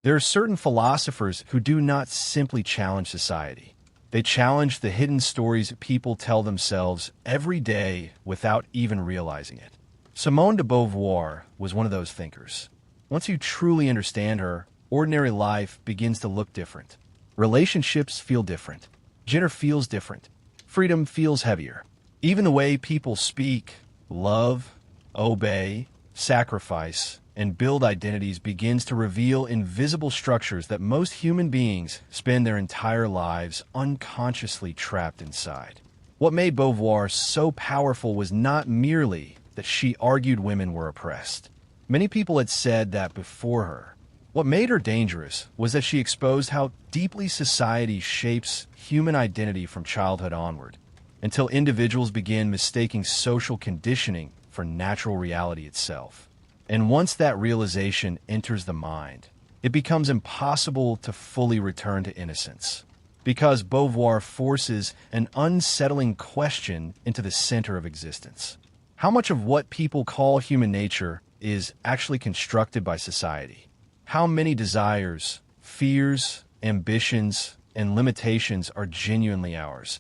There are certain philosophers who do not simply challenge society. They challenge the hidden stories people tell themselves every day without even realizing it. Simone de Beauvoir was one of those thinkers. Once you truly understand her, ordinary life begins to look different. Relationships feel different. Gender feels different. Freedom feels heavier. Even the way people speak, love, obey, sacrifice, and build identities begins to reveal invisible structures that most human beings spend their entire lives unconsciously trapped inside. What made Beauvoir so powerful was not merely that she argued women were oppressed. Many people had said that before her. What made her dangerous was that she exposed how deeply society shapes human identity from childhood onward, until individuals begin mistaking social conditioning for natural reality itself. And once that realization enters the mind, it becomes impossible to fully return to innocence, because Beauvoir forces an unsettling question into the center of existence. How much of what people call human nature is actually constructed by society? How many desires, fears, ambitions, and limitations are genuinely ours?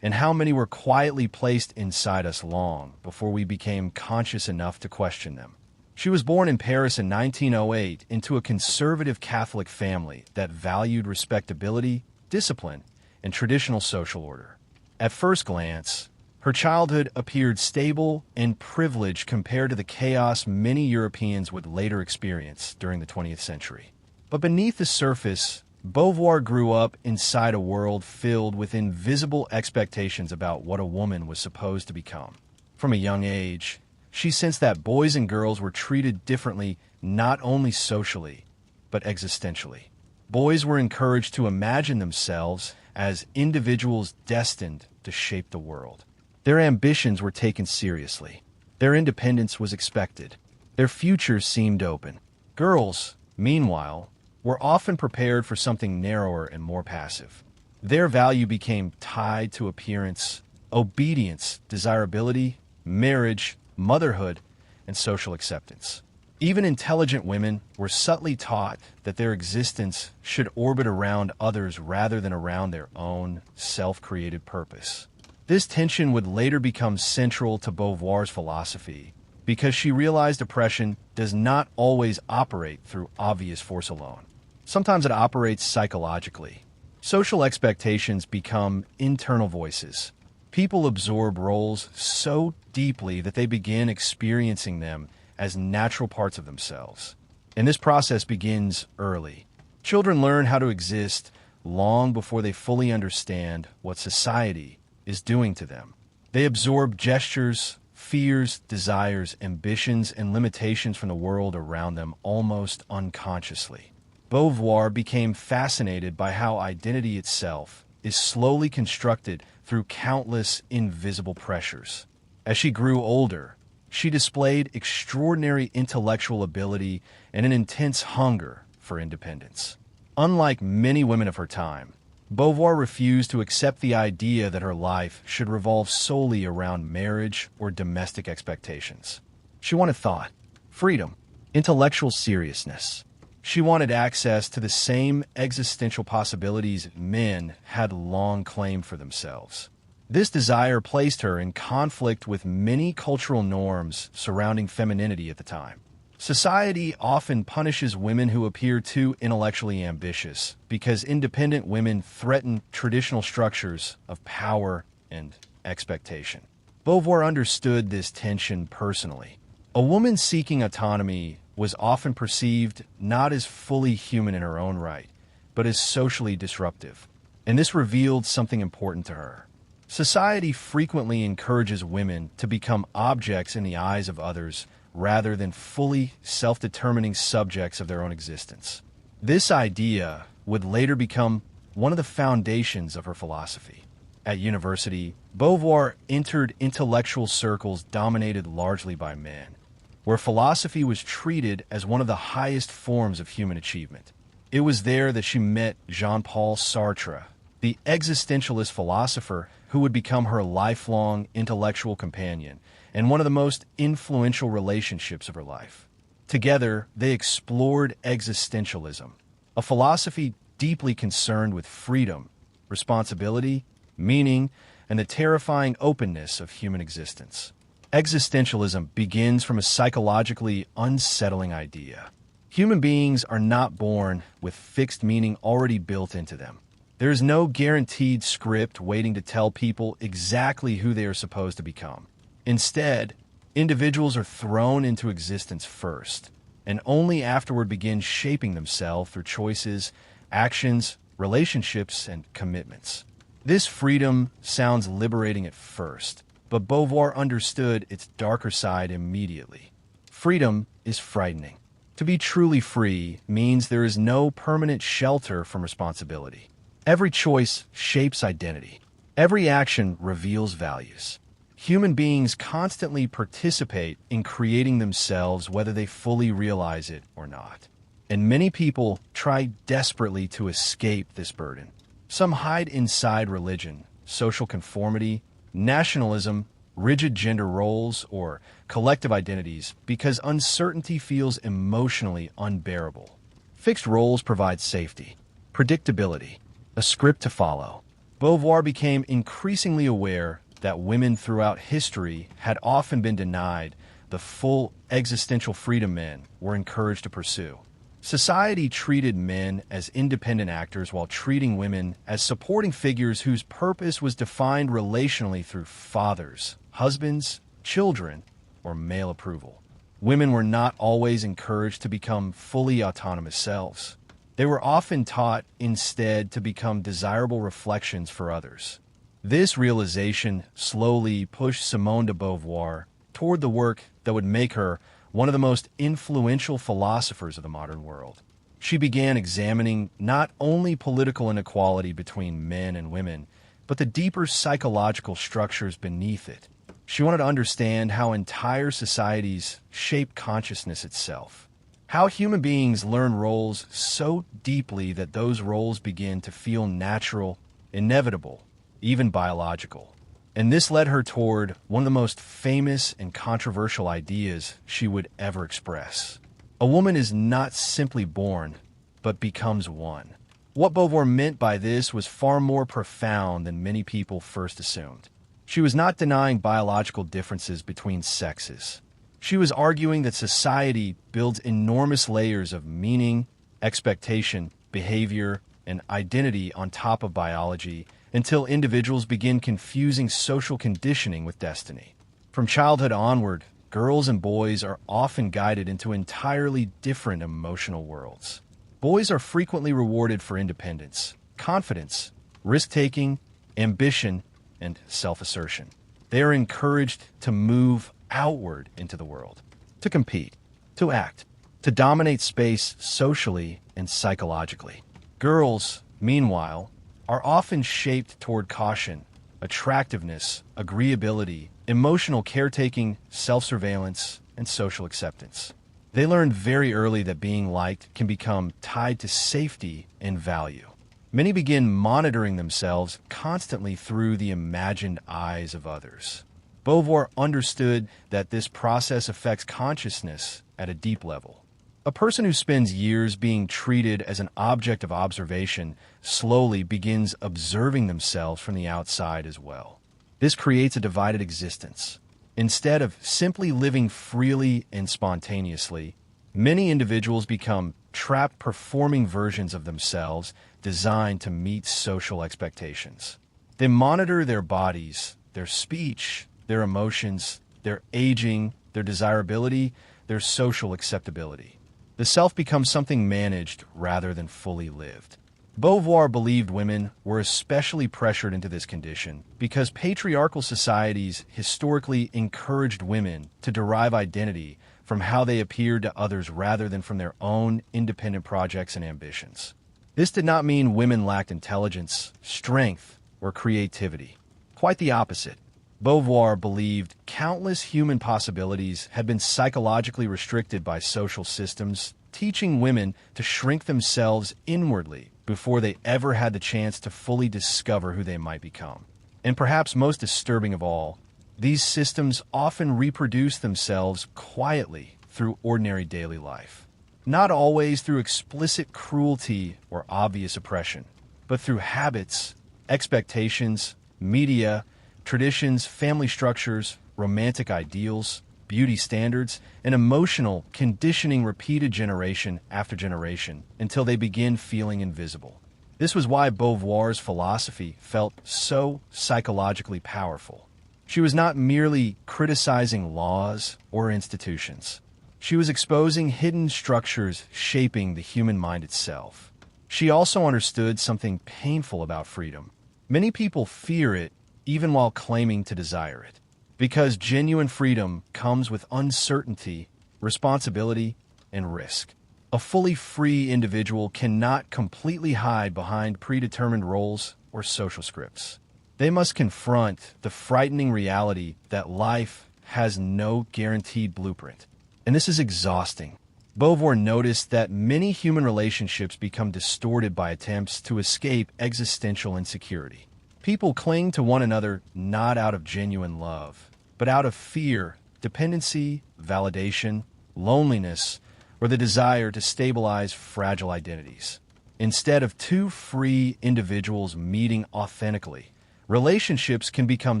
And how many were quietly placed inside us long before we became conscious enough to question them? She was born in Paris in 1908 into a conservative Catholic family that valued respectability, discipline, and traditional social order. At first glance, her childhood appeared stable and privileged compared to the chaos many Europeans would later experience during the 20th century. But beneath the surface, Beauvoir grew up inside a world filled with invisible expectations about what a woman was supposed to become. From a young age, she sensed that boys and girls were treated differently not only socially, but existentially. Boys were encouraged to imagine themselves as individuals destined to shape the world. Their ambitions were taken seriously. Their independence was expected. Their futures seemed open. Girls, meanwhile, were often prepared for something narrower and more passive. Their value became tied to appearance, obedience, desirability, marriage, motherhood, and social acceptance. Even intelligent women were subtly taught that their existence should orbit around others rather than around their own self-created purpose. This tension would later become central to Beauvoir's philosophy because she realized oppression does not always operate through obvious force alone. Sometimes it operates psychologically. Social expectations become internal voices. People absorb roles so deeply that they begin experiencing them as natural parts of themselves. And this process begins early. Children learn how to exist long before they fully understand what society is doing to them. They absorb gestures, fears, desires, ambitions, and limitations from the world around them almost unconsciously. Beauvoir became fascinated by how identity itself is slowly constructed through countless invisible pressures. As she grew older, she displayed extraordinary intellectual ability and an intense hunger for independence. Unlike many women of her time, Beauvoir refused to accept the idea that her life should revolve solely around marriage or domestic expectations. She wanted thought, freedom, intellectual seriousness. She wanted access to the same existential possibilities men had long claimed for themselves. This desire placed her in conflict with many cultural norms surrounding femininity at the time. Society often punishes women who appear too intellectually ambitious because independent women threaten traditional structures of power and expectation. Beauvoir understood this tension personally. A woman seeking autonomy was often perceived not as fully human in her own right, but as socially disruptive. And this revealed something important to her. Society frequently encourages women to become objects in the eyes of others rather than fully self-determining subjects of their own existence. This idea would later become one of the foundations of her philosophy. At university, Beauvoir entered intellectual circles dominated largely by men, where philosophy was treated as one of the highest forms of human achievement. It was there that she met Jean-Paul Sartre, the existentialist philosopher who would become her lifelong intellectual companion and one of the most influential relationships of her life. Together, they explored existentialism, a philosophy deeply concerned with freedom, responsibility, meaning, and the terrifying openness of human existence. Existentialism begins from a psychologically unsettling idea. Human beings are not born with fixed meaning already built into them. There is no guaranteed script waiting to tell people exactly who they are supposed to become. Instead, individuals are thrown into existence first, and only afterward begin shaping themselves through choices, actions, relationships, and commitments. This freedom sounds liberating at first, but Beauvoir understood its darker side immediately. Freedom is frightening. To be truly free means there is no permanent shelter from responsibility. Every choice shapes identity. Every action reveals values. Human beings constantly participate in creating themselves whether they fully realize it or not. And many people try desperately to escape this burden. Some hide inside religion, social conformity, nationalism, rigid gender roles, or collective identities because uncertainty feels emotionally unbearable. Fixed roles provide safety, predictability, a script to follow. Beauvoir became increasingly aware that women throughout history had often been denied the full existential freedom men were encouraged to pursue. Society treated men as independent actors while treating women as supporting figures whose purpose was defined relationally through fathers, husbands, children, or male approval. Women were not always encouraged to become fully autonomous selves. They were often taught instead to become desirable reflections for others. This realization slowly pushed Simone de Beauvoir toward the work that would make her one of the most influential philosophers of the modern world. She began examining not only political inequality between men and women, but the deeper psychological structures beneath it. She wanted to understand how entire societies shape consciousness itself, how human beings learn roles so deeply that those roles begin to feel natural, inevitable, even biological. And this led her toward one of the most famous and controversial ideas she would ever express. A woman is not simply born, but becomes one. What Beauvoir meant by this was far more profound than many people first assumed. She was not denying biological differences between sexes. She was arguing that society builds enormous layers of meaning, expectation, behavior, and identity on top of biology until individuals begin confusing social conditioning with destiny. From childhood onward, girls and boys are often guided into entirely different emotional worlds. Boys are frequently rewarded for independence, confidence, risk-taking, ambition, and self-assertion. They are encouraged to move outward into the world, to compete, to act, to dominate space socially and psychologically. Girls, meanwhile, are often shaped toward caution, attractiveness, agreeability, emotional caretaking, self-surveillance, and social acceptance. They learn very early that being liked can become tied to safety and value. Many begin monitoring themselves constantly through the imagined eyes of others. Beauvoir understood that this process affects consciousness at a deep level. A person who spends years being treated as an object of observation slowly begins observing themselves from the outside as well. This creates a divided existence. Instead of simply living freely and spontaneously, many individuals become trapped performing versions of themselves designed to meet social expectations. They monitor their bodies, their speech, their emotions, their aging, their desirability, their social acceptability. The self becomes something managed rather than fully lived. Beauvoir believed women were especially pressured into this condition because patriarchal societies historically encouraged women to derive identity from how they appeared to others rather than from their own independent projects and ambitions. This did not mean women lacked intelligence, strength, or creativity. Quite the opposite. Beauvoir believed countless human possibilities had been psychologically restricted by social systems, teaching women to shrink themselves inwardly before they ever had the chance to fully discover who they might become. And perhaps most disturbing of all, these systems often reproduce themselves quietly through ordinary daily life. not always through explicit cruelty or obvious oppression, but through habits, expectations, media, traditions, family structures, romantic ideals, beauty standards, and emotional conditioning repeated generation after generation until they begin feeling invisible. This was why Beauvoir's philosophy felt so psychologically powerful. She was not merely criticizing laws or institutions. She was exposing hidden structures shaping the human mind itself. She also understood something painful about freedom. Many people fear it even while claiming to desire it, because genuine freedom comes with uncertainty, responsibility, and risk. A fully free individual cannot completely hide behind predetermined roles or social scripts. They must confront the frightening reality that life has no guaranteed blueprint. And this is exhausting. Beauvoir noticed that many human relationships become distorted by attempts to escape existential insecurity. People cling to one another not out of genuine love, but out of fear, dependency, validation, loneliness, or the desire to stabilize fragile identities. Instead of two free individuals meeting authentically, relationships can become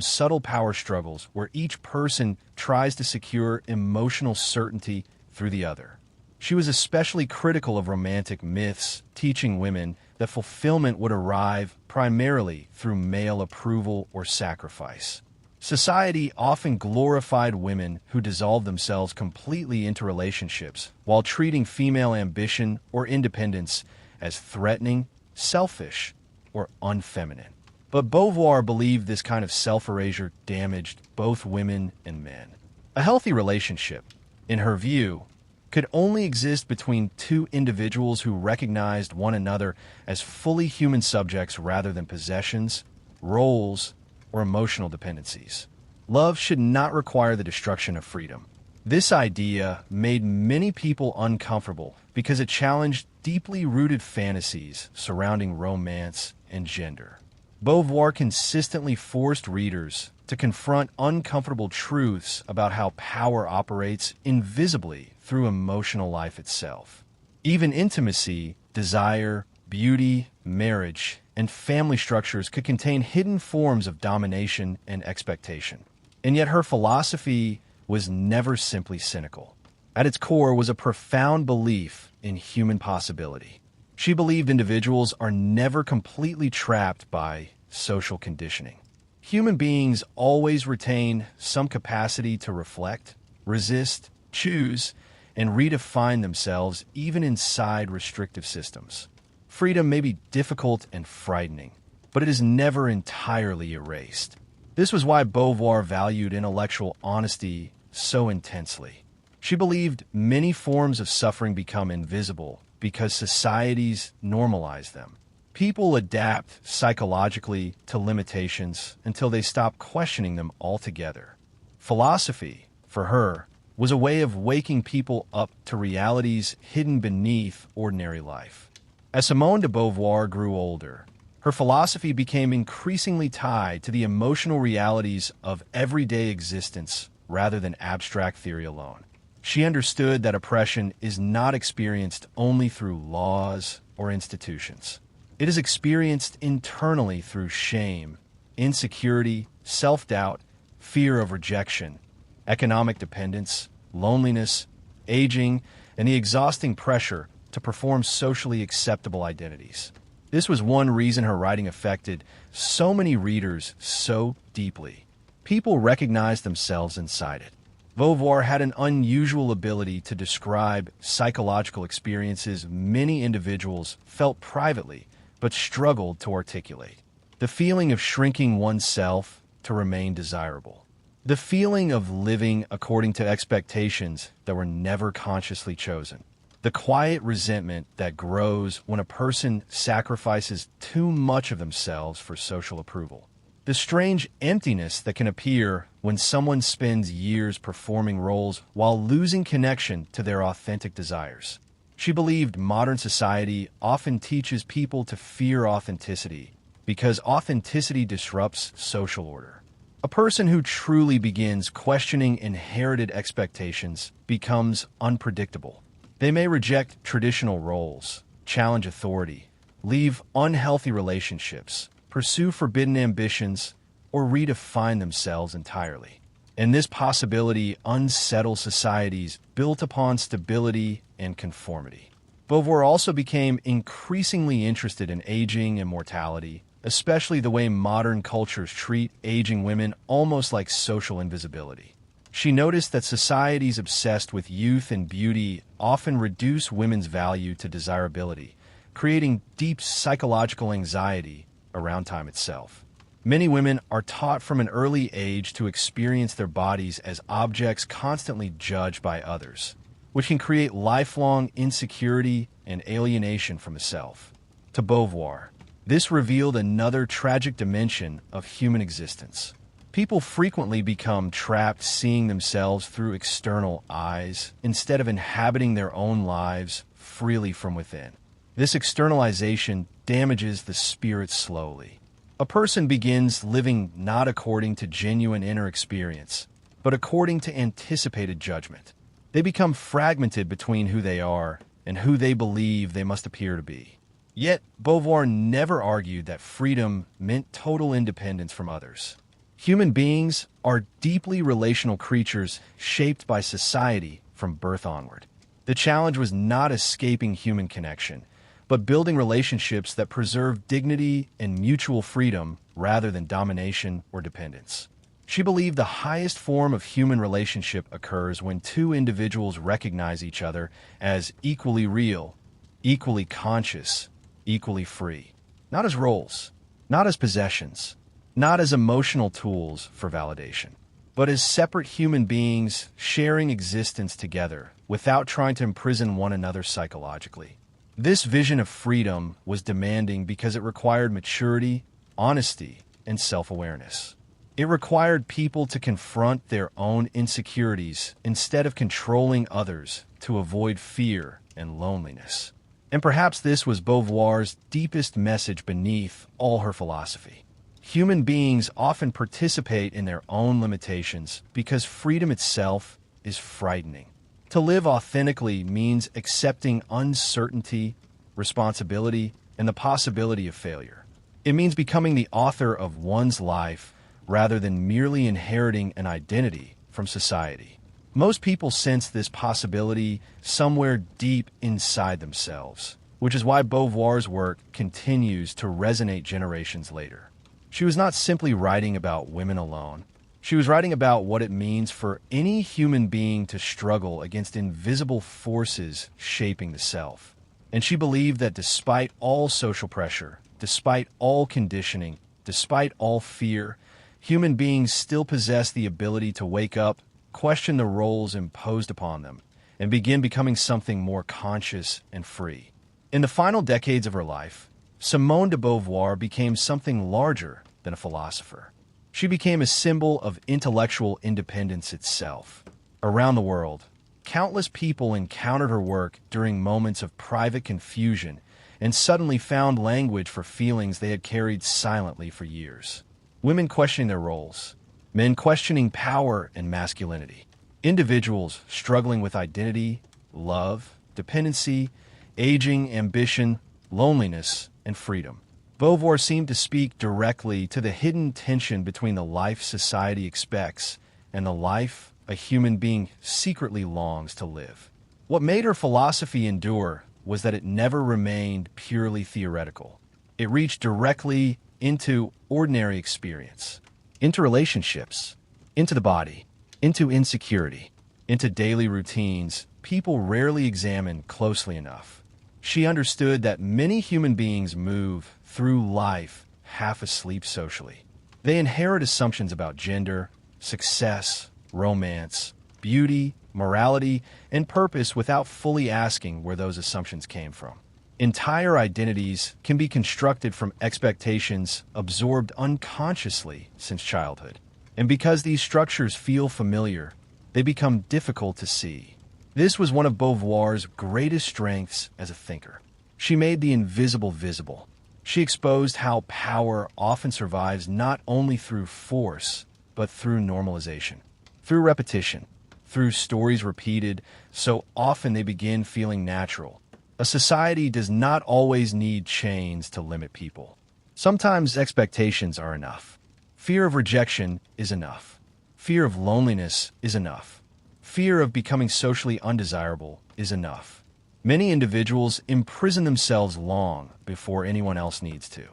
subtle power struggles where each person tries to secure emotional certainty through the other. She was especially critical of romantic myths, teaching women that fulfillment would arrive primarily through male approval or sacrifice. Society often glorified women who dissolved themselves completely into relationships while treating female ambition or independence as threatening, selfish, or unfeminine. But Beauvoir believed this kind of self-erasure damaged both women and men. A healthy relationship, in her view, could only exist between two individuals who recognized one another as fully human subjects rather than possessions, roles, or emotional dependencies. Love should not require the destruction of freedom. This idea made many people uncomfortable because it challenged deeply rooted fantasies surrounding romance and gender. Beauvoir consistently forced readers to confront uncomfortable truths about how power operates invisibly through emotional life itself. Even intimacy, desire, beauty, marriage, and family structures could contain hidden forms of domination and expectation. And yet her philosophy was never simply cynical. At its core was a profound belief in human possibility. She believed individuals are never completely trapped by social conditioning. Human beings always retain some capacity to reflect, resist, choose, and redefine themselves even inside restrictive systems. Freedom may be difficult and frightening, but it is never entirely erased. This was why Beauvoir valued intellectual honesty so intensely. She believed many forms of suffering become invisible because societies normalize them. People adapt psychologically to limitations until they stop questioning them altogether. Philosophy, for her, was a way of waking people up to realities hidden beneath ordinary life. As Simone de Beauvoir grew older, her philosophy became increasingly tied to the emotional realities of everyday existence rather than abstract theory alone. She understood that oppression is not experienced only through laws or institutions. It is experienced internally through shame, insecurity, self-doubt, fear of rejection, economic dependence, loneliness, aging, and the exhausting pressure to perform socially acceptable identities. This was one reason her writing affected so many readers so deeply. People recognized themselves inside it. Beauvoir had an unusual ability to describe psychological experiences many individuals felt privately but struggled to articulate. The feeling of shrinking oneself to remain desirable. The feeling of living according to expectations that were never consciously chosen. The quiet resentment that grows when a person sacrifices too much of themselves for social approval. The strange emptiness that can appear when someone spends years performing roles while losing connection to their authentic desires. She believed modern society often teaches people to fear authenticity because authenticity disrupts social order. A person who truly begins questioning inherited expectations becomes unpredictable. They may reject traditional roles, challenge authority, leave unhealthy relationships, pursue forbidden ambitions, or redefine themselves entirely. And this possibility unsettles societies built upon stability and conformity. Beauvoir also became increasingly interested in aging and mortality, especially the way modern cultures treat aging women almost like social invisibility. She noticed that societies obsessed with youth and beauty often reduce women's value to desirability, creating deep psychological anxiety around time itself. Many women are taught from an early age to experience their bodies as objects constantly judged by others, which can create lifelong insecurity and alienation from the self. To Beauvoir, this revealed another tragic dimension of human existence. People frequently become trapped seeing themselves through external eyes instead of inhabiting their own lives freely from within. This externalization damages the spirit slowly. A person begins living not according to genuine inner experience, but according to anticipated judgment. They become fragmented between who they are and who they believe they must appear to be. Yet, Beauvoir never argued that freedom meant total independence from others. Human beings are deeply relational creatures shaped by society from birth onward. The challenge was not escaping human connection, but building relationships that preserve dignity and mutual freedom rather than domination or dependence. She believed the highest form of human relationship occurs when two individuals recognize each other as equally real, equally conscious, equally free. Not as roles, not as possessions, not as emotional tools for validation, but as separate human beings sharing existence together without trying to imprison one another psychologically. This vision of freedom was demanding because it required maturity, honesty, and self-awareness. It required people to confront their own insecurities instead of controlling others to avoid fear and loneliness. And perhaps this was Beauvoir's deepest message beneath all her philosophy. Human beings often participate in their own limitations because freedom itself is frightening. To live authentically means accepting uncertainty, responsibility, and the possibility of failure. It means becoming the author of one's life rather than merely inheriting an identity from society. Most people sense this possibility somewhere deep inside themselves, which is why Beauvoir's work continues to resonate generations later. She was not simply writing about women alone. She was writing about what it means for any human being to struggle against invisible forces shaping the self. And she believed that despite all social pressure, despite all conditioning, despite all fear, human beings still possess the ability to wake up, question the roles imposed upon them, and begin becoming something more conscious and free. In the final decades of her life, Simone de Beauvoir became something larger than a philosopher. She became a symbol of intellectual independence itself. Around the world, countless people encountered her work during moments of private confusion and suddenly found language for feelings they had carried silently for years. Women questioning their roles, men questioning power and masculinity, individuals struggling with identity, love, dependency, aging, ambition, loneliness, and freedom. Beauvoir seemed to speak directly to the hidden tension between the life society expects and the life a human being secretly longs to live. What made her philosophy endure was that it never remained purely theoretical. It reached directly into ordinary experience, into relationships, into the body, into insecurity, into daily routines people rarely examine closely enough. She understood that many human beings move through life half asleep socially. They inherit assumptions about gender, success, romance, beauty, morality, and purpose without fully asking where those assumptions came from. Entire identities can be constructed from expectations absorbed unconsciously since childhood. And because these structures feel familiar, they become difficult to see. This was one of Beauvoir's greatest strengths as a thinker. She made the invisible visible. She exposed how power often survives not only through force, but through normalization, through repetition, through stories repeated so often they begin feeling natural. A society does not always need chains to limit people. Sometimes expectations are enough. Fear of rejection is enough. Fear of loneliness is enough. Fear of becoming socially undesirable is enough. Many individuals imprison themselves long before anyone else needs to.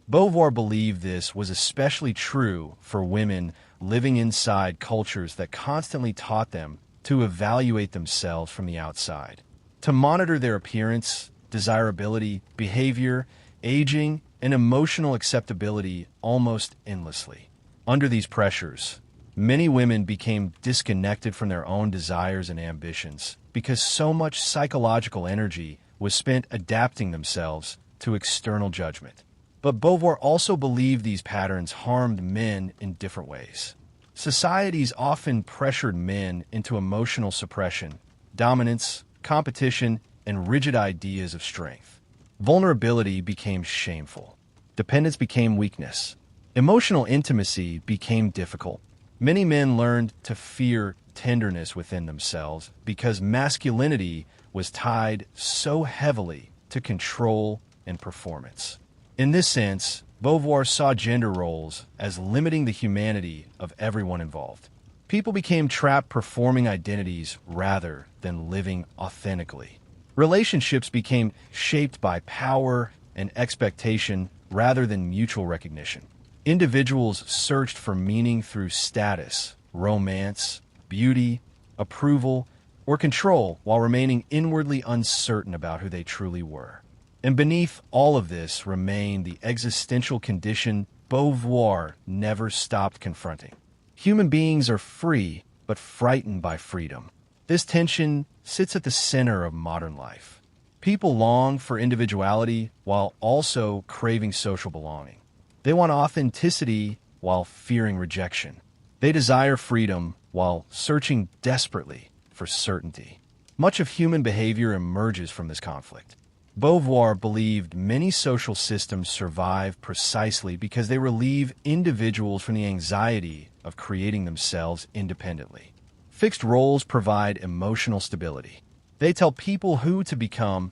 Beauvoir believed this was especially true for women living inside cultures that constantly taught them to evaluate themselves from the outside, to monitor their appearance, desirability, behavior, aging, and emotional acceptability almost endlessly. Under these pressures, many women became disconnected from their own desires and ambitions because so much psychological energy was spent adapting themselves to external judgment. But Beauvoir also believed these patterns harmed men in different ways. Societies often pressured men into emotional suppression, dominance, competition, and rigid ideas of strength. Vulnerability became shameful. Dependence became weakness. Emotional intimacy became difficult. Many men learned to fear tenderness within themselves because masculinity was tied so heavily to control and performance. In this sense, Beauvoir saw gender roles as limiting the humanity of everyone involved. People became trapped performing identities rather than living authentically. Relationships became shaped by power and expectation rather than mutual recognition. Individuals searched for meaning through status, romance, beauty, approval, or control while remaining inwardly uncertain about who they truly were. And beneath all of this remained the existential condition Beauvoir never stopped confronting. Human beings are free, but frightened by freedom. This tension sits at the center of modern life. People long for individuality while also craving social belonging. They want authenticity while fearing rejection. They desire freedom while searching desperately for certainty. Much of human behavior emerges from this conflict. Beauvoir believed many social systems survive precisely because they relieve individuals from the anxiety of creating themselves independently. Fixed roles provide emotional stability. They tell people who to become,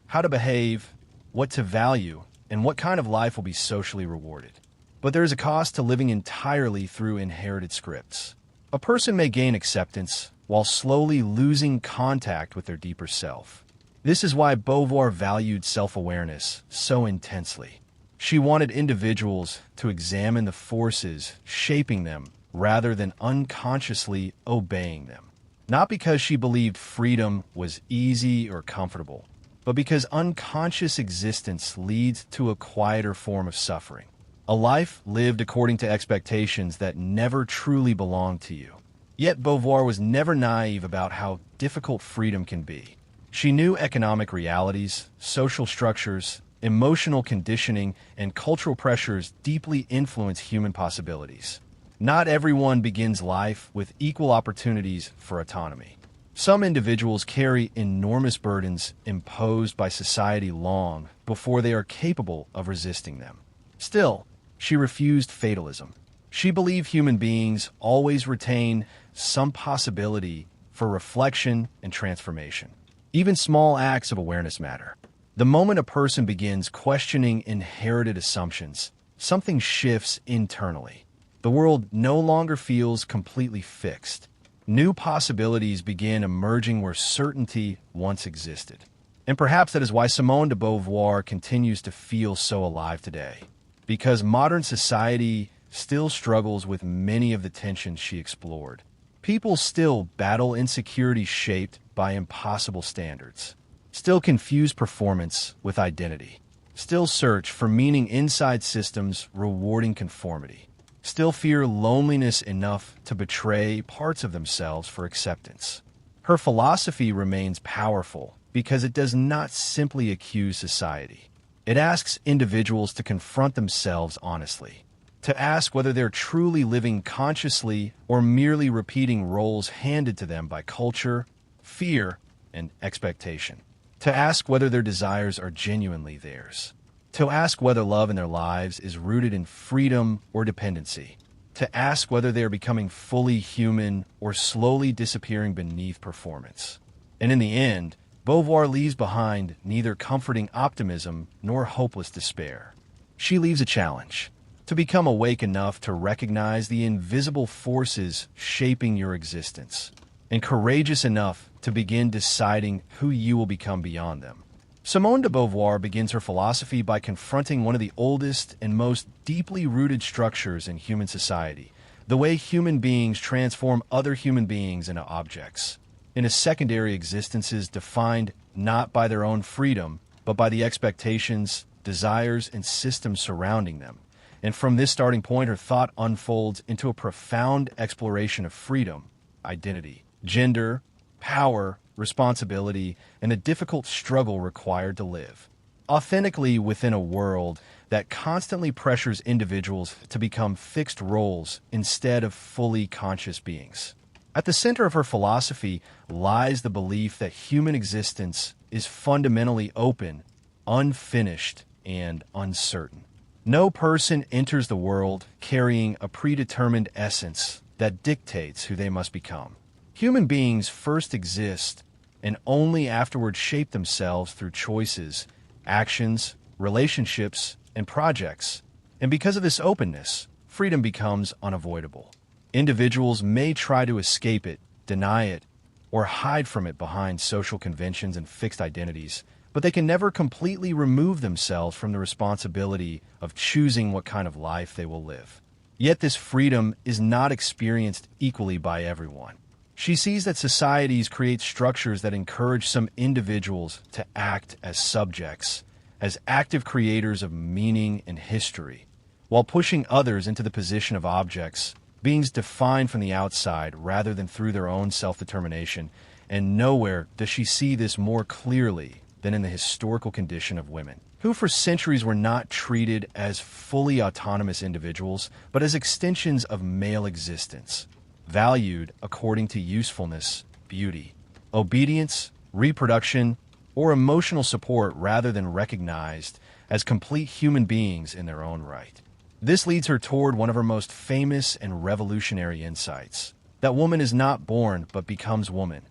how to behave, what to value, and what kind of life will be socially rewarded. But there is a cost to living entirely through inherited scripts. A person may gain acceptance while slowly losing contact with their deeper self. This is why Beauvoir valued self-awareness so intensely. She wanted individuals to examine the forces shaping them rather than unconsciously obeying them. Not because she believed freedom was easy or comfortable, but because unconscious existence leads to a quieter form of suffering. A life lived according to expectations that never truly belonged to you. Yet Beauvoir was never naive about how difficult freedom can be. She knew economic realities, social structures, emotional conditioning, and cultural pressures deeply influence human possibilities. Not everyone begins life with equal opportunities for autonomy. Some individuals carry enormous burdens imposed by society long before they are capable of resisting them. Still, she refused fatalism. She believed human beings always retain some possibility for reflection and transformation. Even small acts of awareness matter. The moment a person begins questioning inherited assumptions, something shifts internally. The world no longer feels completely fixed. New possibilities begin emerging where certainty once existed. And perhaps that is why Simone de Beauvoir continues to feel so alive today. Because modern society still struggles with many of the tensions she explored. People still battle insecurity shaped by impossible standards, still confuse performance with identity, still search for meaning inside systems rewarding conformity, still fear loneliness enough to betray parts of themselves for acceptance. Her philosophy remains powerful because it does not simply accuse society. It asks individuals to confront themselves honestly, to ask whether they're truly living consciously or merely repeating roles handed to them by culture, fear, and expectation. To ask whether their desires are genuinely theirs. To ask whether love in their lives is rooted in freedom or dependency. to ask whether they are becoming fully human or slowly disappearing beneath performance. And in the end, Beauvoir leaves behind neither comforting optimism nor hopeless despair. She leaves a challenge: to become awake enough to recognize the invisible forces shaping your existence, and courageous enough to begin deciding who you will become beyond them. Simone de Beauvoir begins her philosophy by confronting one of the oldest and most deeply rooted structures in human society: the way human beings transform other human beings into objects, into secondary existences defined not by their own freedom, but by the expectations, desires, and systems surrounding them. And from this starting point, her thought unfolds into a profound exploration of freedom, identity, gender, power, responsibility, and the difficult struggle required to live authentically within a world that constantly pressures individuals to become fixed roles instead of fully conscious beings. At the center of her philosophy lies the belief that human existence is fundamentally open, unfinished, and uncertain. No person enters the world carrying a predetermined essence that dictates who they must become. Human beings first exist and only afterward shape themselves through choices, actions, relationships, and projects. And because of this openness, freedom becomes unavoidable. Individuals may try to escape it, deny it, or hide from it behind social conventions and fixed identities, but they can never completely remove themselves from the responsibility of choosing what kind of life they will live. Yet this freedom is not experienced equally by everyone. She sees that societies create structures that encourage some individuals to act as subjects, as active creators of meaning and history, while pushing others into the position of objects, beings defined from the outside rather than through their own self-determination. And nowhere does she see this more clearly than in the historical condition of women, who for centuries were not treated as fully autonomous individuals, but as extensions of male existence, valued according to usefulness, beauty, obedience, reproduction, or emotional support rather than recognized as complete human beings in their own right. This leads her toward one of her most famous and revolutionary insights: that woman is not born but becomes woman,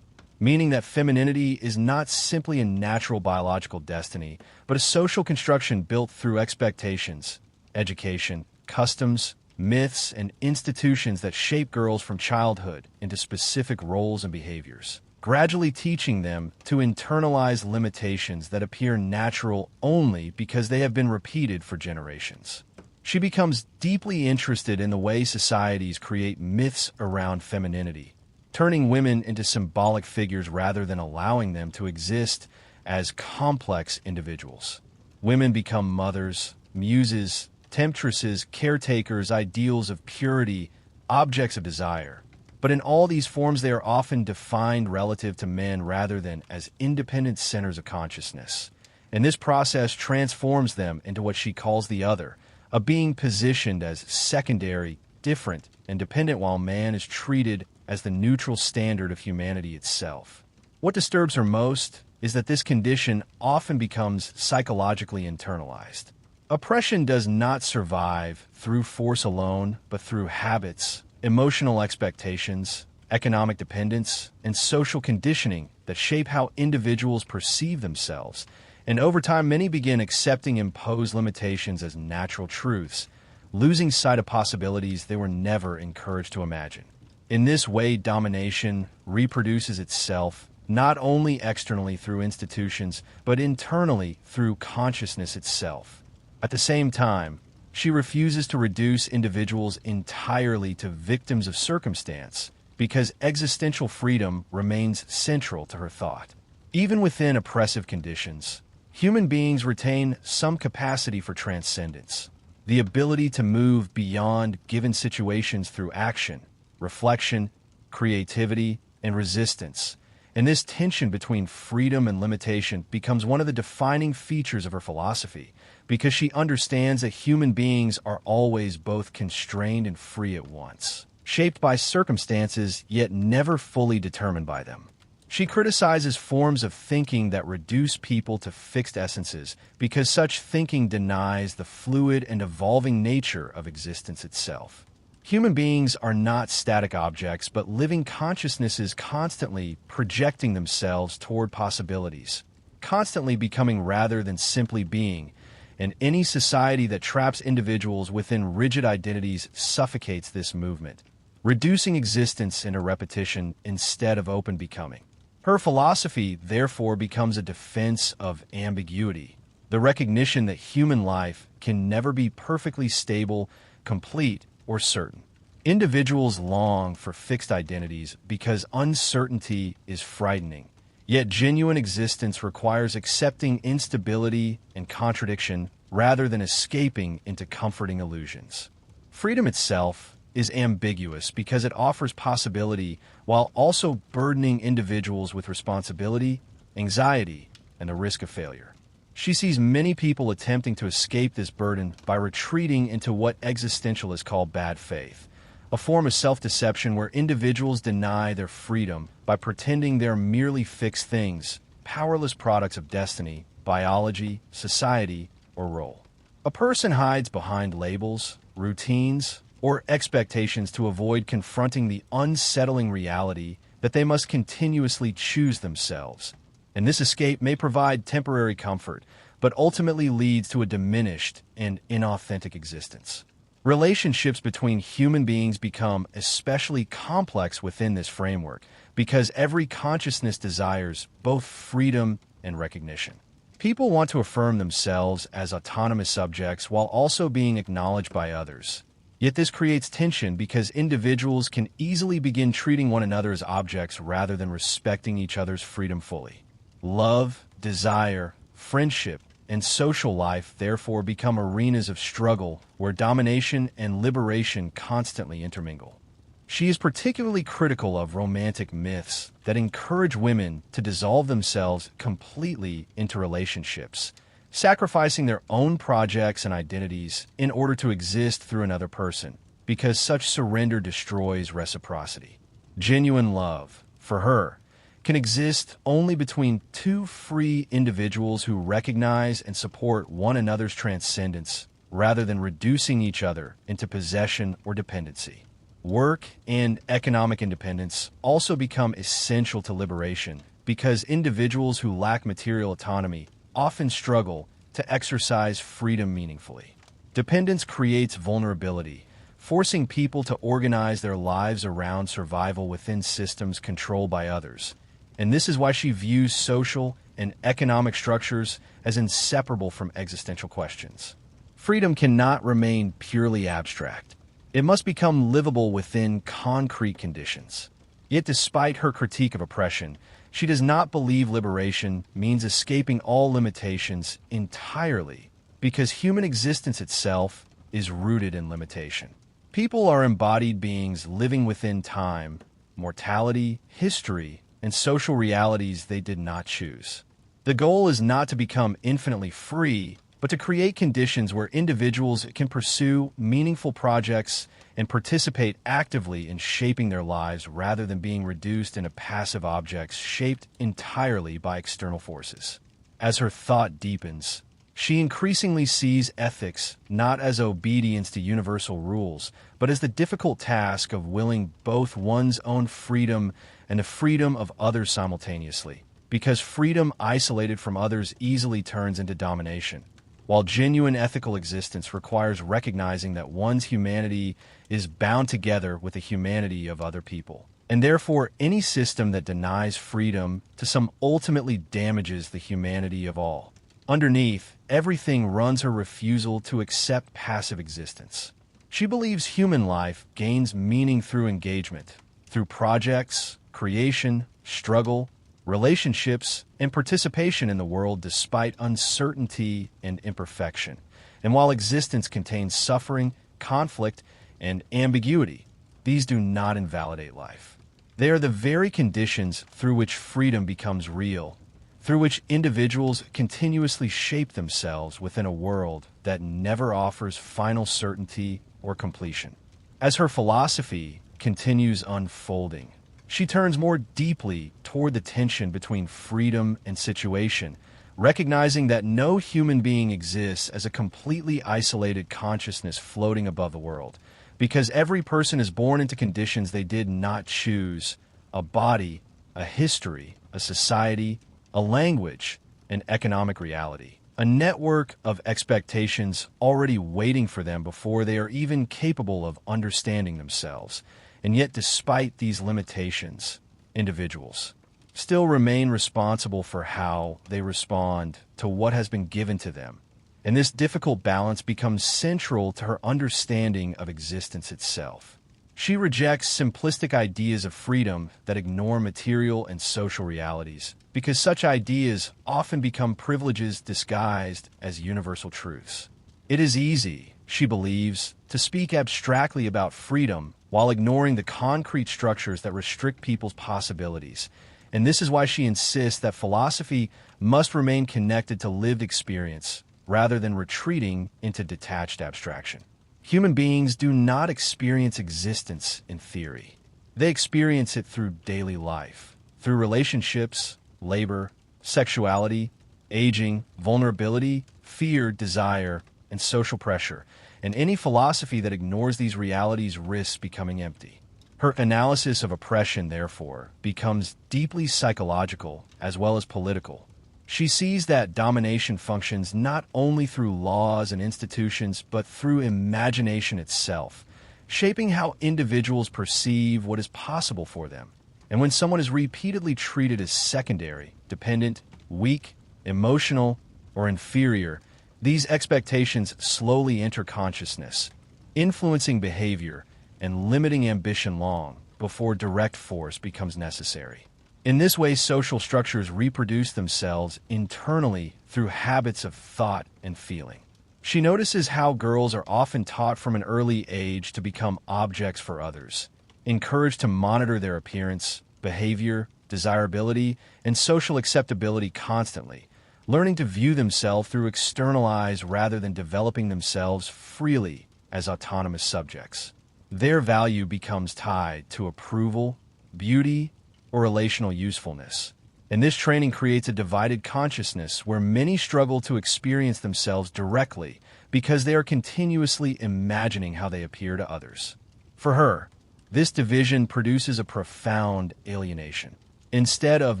meaning that femininity is not simply a natural biological destiny, but a social construction built through expectations, education, customs, myths, and institutions that shape girls from childhood into specific roles and behaviors, gradually teaching them to internalize limitations that appear natural only because they have been repeated for generations. She becomes deeply interested in the way societies create myths around femininity, turning women into symbolic figures rather than allowing them to exist as complex individuals. Women become mothers, muses, temptresses, caretakers, ideals of purity, objects of desire. But in all these forms, they are often defined relative to men rather than as independent centers of consciousness. And this process transforms them into what she calls the other, a being positioned as secondary, different, and dependent, while man is treated as the neutral standard of humanity itself. What disturbs her most is that this condition often becomes psychologically internalized. Oppression does not survive through force alone, but through habits, emotional expectations, economic dependence, and social conditioning that shape how individuals perceive themselves. And over time, many begin accepting imposed limitations as natural truths, losing sight of possibilities they were never encouraged to imagine. In this way, domination reproduces itself not only externally through institutions, but internally through consciousness itself. At the same time, she refuses to reduce individuals entirely to victims of circumstance, because existential freedom remains central to her thought. Even within oppressive conditions, human beings retain some capacity for transcendence, the ability to move beyond given situations through action, reflection, creativity, and resistance. And this tension between freedom and limitation becomes one of the defining features of her philosophy, because she understands that human beings are always both constrained and free at once, shaped by circumstances yet never fully determined by them. She criticizes forms of thinking that reduce people to fixed essences, because such thinking denies the fluid and evolving nature of existence itself. Human beings are not static objects, but living consciousnesses constantly projecting themselves toward possibilities, constantly becoming rather than simply being, and any society that traps individuals within rigid identities suffocates this movement, reducing existence into repetition instead of open becoming. Her philosophy, therefore, becomes a defense of ambiguity, the recognition that human life can never be perfectly stable, complete, or certain. Individuals long for fixed identities because uncertainty is frightening. Yet genuine existence requires accepting instability and contradiction rather than escaping into comforting illusions. Freedom itself is ambiguous because it offers possibility while also burdening individuals with responsibility, anxiety, and the risk of failure. She sees many people attempting to escape this burden by retreating into what existentialists call bad faith, a form of self-deception where individuals deny their freedom by pretending they're merely fixed things, powerless products of destiny, biology, society, or role. A person hides behind labels, routines, or expectations to avoid confronting the unsettling reality that they must continuously choose themselves. And this escape may provide temporary comfort, but ultimately leads to a diminished and inauthentic existence. Relationships between human beings become especially complex within this framework because every consciousness desires both freedom and recognition. People want to affirm themselves as autonomous subjects while also being acknowledged by others. Yet this creates tension because individuals can easily begin treating one another as objects rather than respecting each other's freedom fully. Love, desire, friendship, and social life therefore become arenas of struggle where domination and liberation constantly intermingle. She is particularly critical of romantic myths that encourage women to dissolve themselves completely into relationships, sacrificing their own projects and identities in order to exist through another person, because such surrender destroys reciprocity. Genuine love, for her, can exist only between two free individuals who recognize and support one another's transcendence rather than reducing each other into possession or dependency. Work and economic independence also become essential to liberation because individuals who lack material autonomy often struggle to exercise freedom meaningfully. Dependence creates vulnerability, forcing people to organize their lives around survival within systems controlled by others. And this is why she views social and economic structures as inseparable from existential questions. Freedom cannot remain purely abstract. It must become livable within concrete conditions. Yet despite her critique of oppression, she does not believe liberation means escaping all limitations entirely, because human existence itself is rooted in limitation. People are embodied beings living within time, mortality, history, and social realities they did not choose. The goal is not to become infinitely free, but to create conditions where individuals can pursue meaningful projects and participate actively in shaping their lives rather than being reduced into passive objects shaped entirely by external forces. As her thought deepens, she increasingly sees ethics not as obedience to universal rules, but as the difficult task of willing both one's own freedom and the freedom of others simultaneously, because freedom isolated from others easily turns into domination, while genuine ethical existence requires recognizing that one's humanity is bound together with the humanity of other people. And therefore, any system that denies freedom to some ultimately damages the humanity of all. Underneath, everything runs her refusal to accept passive existence. She believes human life gains meaning through engagement, through projects, creation, struggle, relationships, and participation in the world despite uncertainty and imperfection. And while existence contains suffering, conflict, and ambiguity, these do not invalidate life. They are the very conditions through which freedom becomes real, through which individuals continuously shape themselves within a world that never offers final certainty or completion. As her philosophy continues unfolding, she turns more deeply toward the tension between freedom and situation, recognizing that no human being exists as a completely isolated consciousness floating above the world, because every person is born into conditions they did not choose: a body, a history, a society, a language, an economic reality, a network of expectations already waiting for them before they are even capable of understanding themselves. And yet, despite these limitations, individuals still remain responsible for how they respond to what has been given to them. And this difficult balance becomes central to her understanding of existence itself. She rejects simplistic ideas of freedom that ignore material and social realities, because such ideas often become privileges disguised as universal truths. It is easy, she believes, to speak abstractly about freedom while ignoring the concrete structures that restrict people's possibilities. And this is why she insists that philosophy must remain connected to lived experience, rather than retreating into detached abstraction. Human beings do not experience existence in theory. They experience it through daily life, through relationships, labor, sexuality, aging, vulnerability, fear, desire, and social pressure. And any philosophy that ignores these realities risks becoming empty. Her analysis of oppression, therefore, becomes deeply psychological as well as political. She sees that domination functions not only through laws and institutions, but through imagination itself, shaping how individuals perceive what is possible for them. And when someone is repeatedly treated as secondary, dependent, weak, emotional, or inferior, these expectations slowly enter consciousness, influencing behavior and limiting ambition long before direct force becomes necessary. In this way, social structures reproduce themselves internally through habits of thought and feeling. She notices how girls are often taught from an early age to become objects for others, encouraged to monitor their appearance, behavior, desirability, and social acceptability constantly, learning to view themselves through external eyes rather than developing themselves freely as autonomous subjects. Their value becomes tied to approval, beauty, or relational usefulness. And this training creates a divided consciousness where many struggle to experience themselves directly because they are continuously imagining how they appear to others. For her, this division produces a profound alienation. Instead of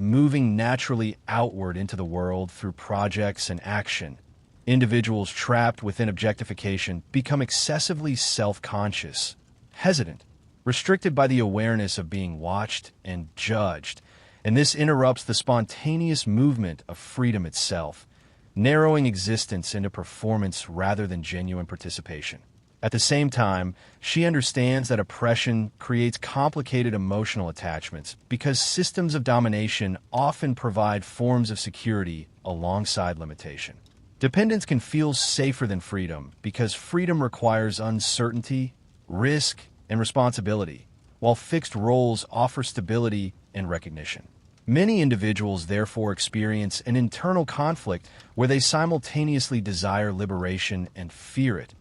moving naturally outward into the world through projects and action, individuals trapped within objectification become excessively self-conscious, hesitant, restricted by the awareness of being watched and judged, and this interrupts the spontaneous movement of freedom itself, narrowing existence into performance rather than genuine participation. At the same time, she understands that oppression creates complicated emotional attachments because systems of domination often provide forms of security alongside limitation. Dependence can feel safer than freedom because freedom requires uncertainty, risk, and responsibility, while fixed roles offer stability and recognition. Many individuals therefore experience an internal conflict where they simultaneously desire liberation and fear it,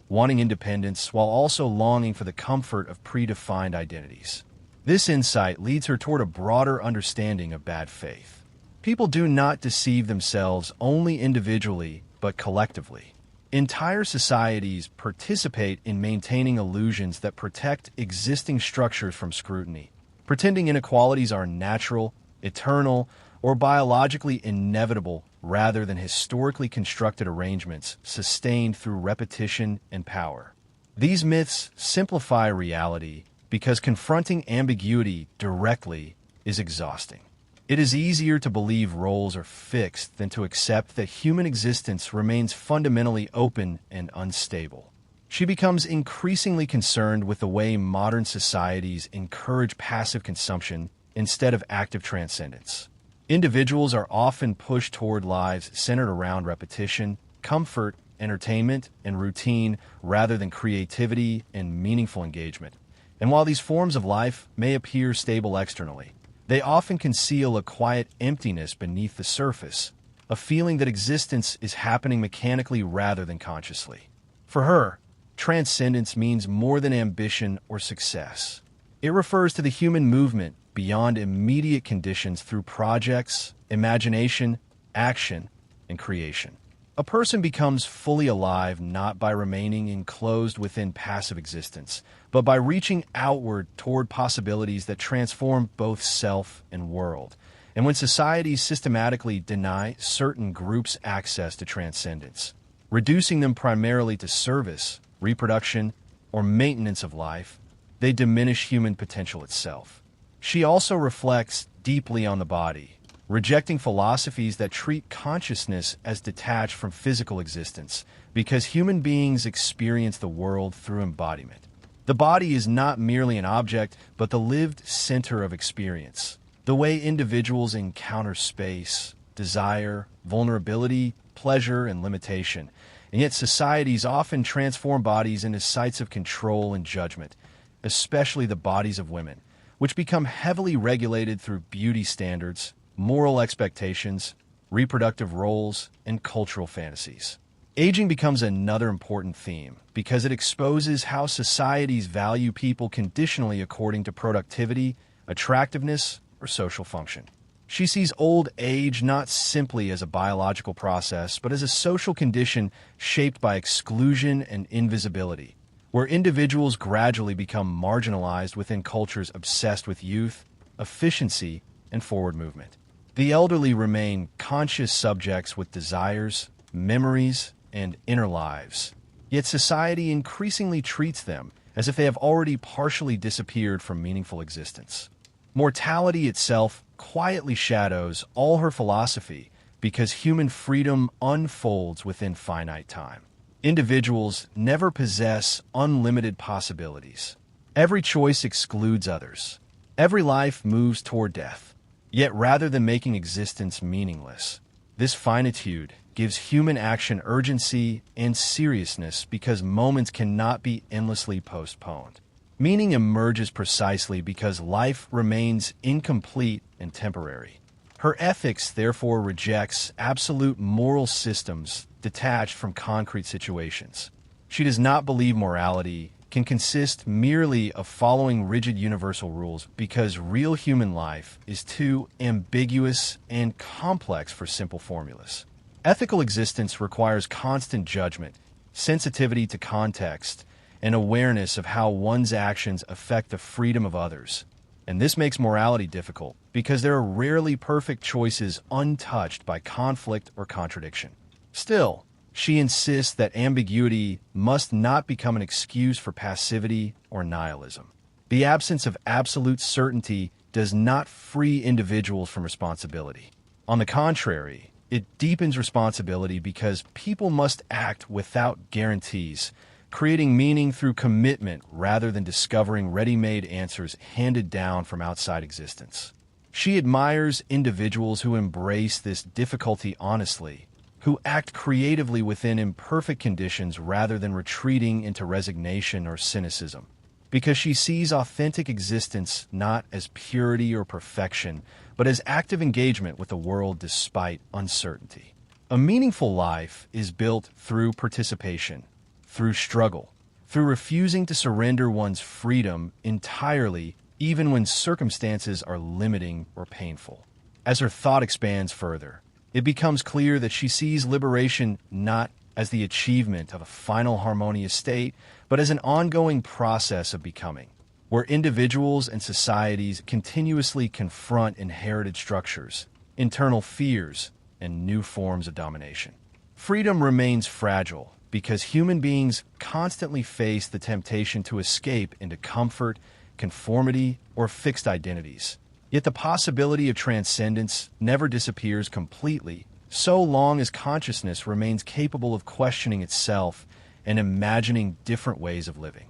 wanting independence while also longing for the comfort of predefined identities. This insight leads her toward a broader understanding of bad faith. People do not deceive themselves only individually, but collectively. Entire societies participate in maintaining illusions that protect existing structures from scrutiny, pretending inequalities are natural, eternal, or biologically inevitable rather than historically constructed arrangements sustained through repetition and power. These myths simplify reality because confronting ambiguity directly is exhausting. It is easier to believe roles are fixed than to accept that human existence remains fundamentally open and unstable. She becomes increasingly concerned with the way modern societies encourage passive consumption instead of active transcendence. Individuals are often pushed toward lives centered around repetition, comfort, entertainment, and routine rather than creativity and meaningful engagement. And while these forms of life may appear stable externally, they often conceal a quiet emptiness beneath the surface, a feeling that existence is happening mechanically rather than consciously. For her, transcendence means more than ambition or success. It refers to the human movement beyond immediate conditions through projects, imagination, action, and creation. A person becomes fully alive not by remaining enclosed within passive existence, but by reaching outward toward possibilities that transform both self and world. And when societies systematically deny certain groups access to transcendence, reducing them primarily to service, reproduction, or maintenance of life, they diminish human potential itself. She also reflects deeply on the body, rejecting philosophies that treat consciousness as detached from physical existence, because human beings experience the world through embodiment. The body is not merely an object, but the lived center of experience. The way individuals encounter space, desire, vulnerability, pleasure, and limitation. And yet societies often transform bodies into sites of control and judgment, especially the bodies of women, which become heavily regulated through beauty standards, moral expectations, reproductive roles, and cultural fantasies. Aging becomes another important theme because it exposes how societies value people conditionally according to productivity, attractiveness, or social function. She sees old age not simply as a biological process, but as a social condition shaped by exclusion and invisibility, where individuals gradually become marginalized within cultures obsessed with youth, efficiency, and forward movement. The elderly remain conscious subjects with desires, memories, and inner lives, yet society increasingly treats them as if they have already partially disappeared from meaningful existence. Mortality itself quietly shadows all her philosophy because human freedom unfolds within finite time. Individuals never possess unlimited possibilities. Every choice excludes others. Every life moves toward death. Yet rather than making existence meaningless, this finitude gives human action urgency and seriousness because moments cannot be endlessly postponed. Meaning emerges precisely because life remains incomplete and temporary. Her ethics therefore rejects absolute moral systems detached from concrete situations. She does not believe morality can consist merely of following rigid universal rules because real human life is too ambiguous and complex for simple formulas. Ethical existence requires constant judgment, sensitivity to context, and awareness of how one's actions affect the freedom of others. And this makes morality difficult because there are rarely perfect choices untouched by conflict or contradiction. Still, she insists that ambiguity must not become an excuse for passivity or nihilism. The absence of absolute certainty does not free individuals from responsibility. On the contrary, it deepens responsibility because people must act without guarantees, creating meaning through commitment rather than discovering ready-made answers handed down from outside existence. She admires individuals who embrace this difficulty honestly, who act creatively within imperfect conditions rather than retreating into resignation or cynicism, because she sees authentic existence not as purity or perfection, but as active engagement with the world despite uncertainty. A meaningful life is built through participation, through struggle, through refusing to surrender one's freedom entirely even when circumstances are limiting or painful. As her thought expands further, it becomes clear that she sees liberation not as the achievement of a final harmonious state, but as an ongoing process of becoming, where individuals and societies continuously confront inherited structures, internal fears, and new forms of domination. Freedom remains fragile because human beings constantly face the temptation to escape into comfort, conformity, or fixed identities. Yet the possibility of transcendence never disappears completely, so long as consciousness remains capable of questioning itself and imagining different ways of living.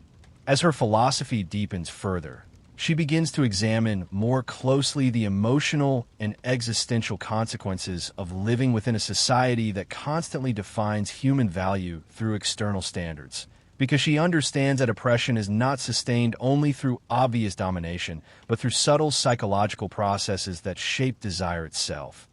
As her philosophy deepens further, she begins to examine more closely the emotional and existential consequences of living within a society that constantly defines human value through external standards, because she understands that oppression is not sustained only through obvious domination, but through subtle psychological processes that shape desire itself,